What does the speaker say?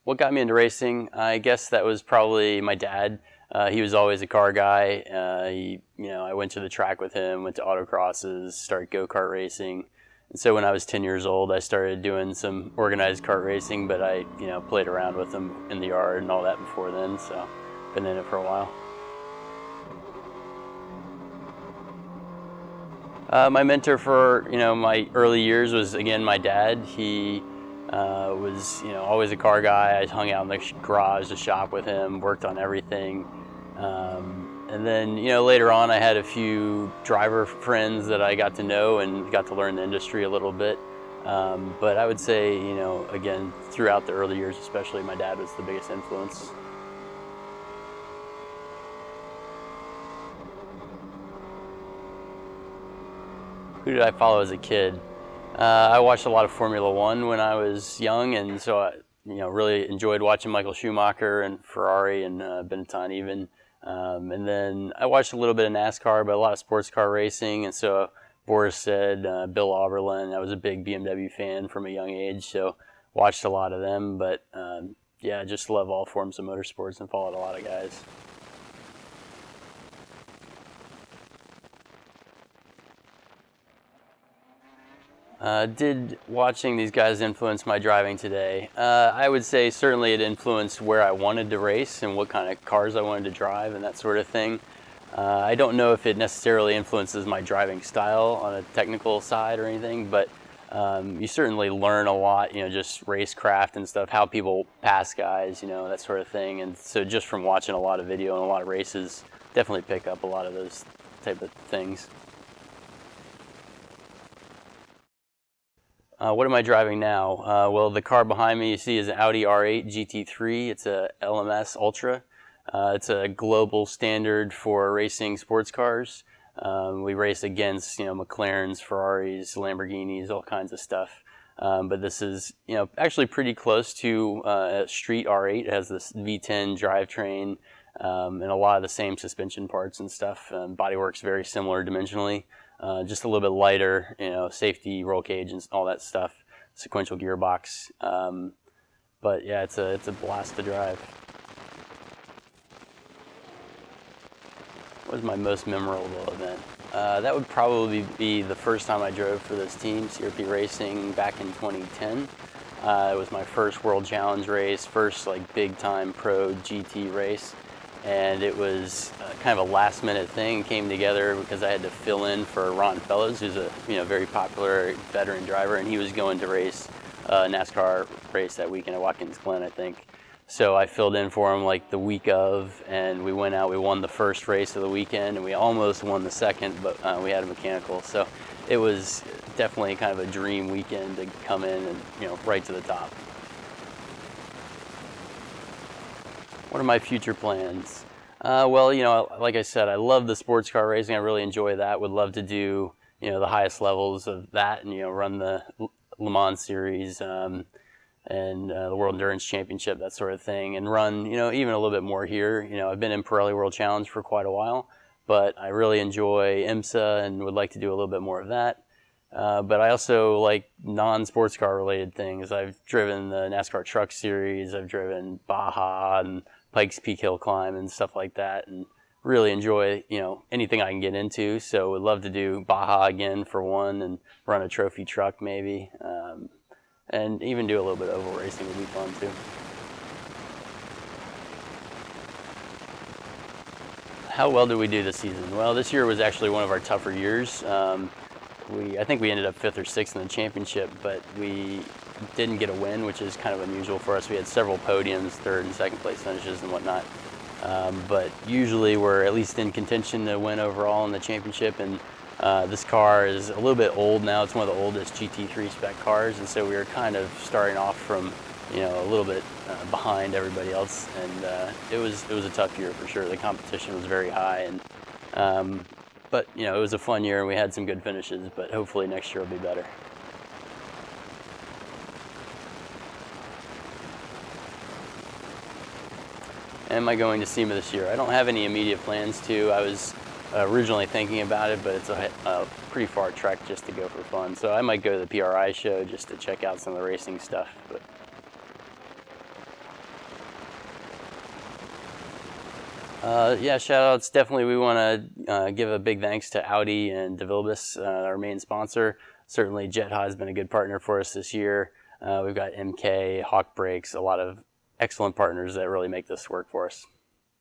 What got me into racing? I guess that was probably my dad. He was always a car guy. I went to the track with him, went to autocrosses, started go-kart racing. And so when I was 10 years old, I started doing some organized kart racing, but I, played around with them in the yard and all that before then, so been in it for a while. My mentor for, my early years was, again, my dad. He was, always a car guy. I hung out in the garage, the shop with him, worked on everything. And then, later on I had a few driver friends that I got to know and got to learn the industry a little bit. But I would say, again, throughout the early years especially, my dad was the biggest influence. Who did I follow as a kid? I watched a lot of Formula One when I was young, and so I really enjoyed watching Michael Schumacher and Ferrari and Benetton even. And then I watched a little bit of NASCAR, but a lot of sports car racing. And so Boris said, Bill Auberlen, I was a big BMW fan from a young age, so watched a lot of them. But yeah, I just love all forms of motorsports and followed a lot of guys. Did watching these guys influence my driving today? I would say certainly it influenced where I wanted to race and what kind of cars I wanted to drive and that sort of thing. I don't know if it necessarily influences my driving style on a technical side or anything, but you certainly learn a lot, just racecraft and stuff, how people pass guys, that sort of thing. And so just from watching a lot of video and a lot of races, definitely pick up a lot of those type of things. What am I driving now? Well, the car behind me you see is an Audi R8 GT3. It's a LMS Ultra. It's a global standard for racing sports cars. We race against, McLarens, Ferraris, Lamborghinis, all kinds of stuff. But this is, actually pretty close to a street R8. It has this V10 drivetrain and a lot of the same suspension parts and stuff. Bodywork's very similar dimensionally. Just a little bit lighter, safety, roll cage, and all that stuff. Sequential gearbox, but yeah, it's a blast to drive. What was my most memorable event? That would probably be the first time I drove for this team, CRP Racing, back in 2010. It was my first World Challenge race, first big time pro GT race. And it was kind of a last minute thing, came together because I had to fill in for Ron Fellows, who's a very popular veteran driver, and he was going to race a NASCAR race that weekend at Watkins Glen, I think. So I filled in for him the week of, and we went out, we won the first race of the weekend, and we almost won the second, but we had a mechanical. So it was definitely kind of a dream weekend to come in and, right to the top. What are my future plans? Well, like I said, I love the sports car racing. I really enjoy that. Would love to do, the highest levels of that and, run the Le Mans Series and the World Endurance Championship, that sort of thing, and run, even a little bit more here. I've been in Pirelli World Challenge for quite a while, but I really enjoy IMSA and would like to do a little bit more of that. But I also like non-sports car related things. I've driven the NASCAR Truck Series, I've driven Baja and Pikes Peak Hill Climb and stuff like that, and really enjoy, anything I can get into. So would love to do Baja again for one and run a trophy truck maybe. And even do a little bit of oval racing would be fun too. How well did we do this season? Well, this year was actually one of our tougher years. I think we ended up 5th or 6th in the championship, but we didn't get a win, which is kind of unusual for us. We had several podiums, 3rd and 2nd place finishes and whatnot. But usually we're at least in contention to win overall in the championship. And this car is a little bit old now. It's one of the oldest GT3 spec cars, and so we were kind of starting off from, a little bit behind everybody else. And it was a tough year for sure. The competition was very high, and but it was a fun year and we had some good finishes. But hopefully next year will be better. Am I going to SEMA this year? I don't have any immediate plans to. I was originally thinking about it, but it's a pretty far trek just to go for fun. So I might go to the PRI show just to check out some of the racing stuff. But Yeah, shout outs. Definitely, we want to give a big thanks to Audi and DeVilbiss, our main sponsor. Certainly, Jetha has been a good partner for us this year. We've got MK, Hawk Brakes, a lot of excellent partners that really make this work for us.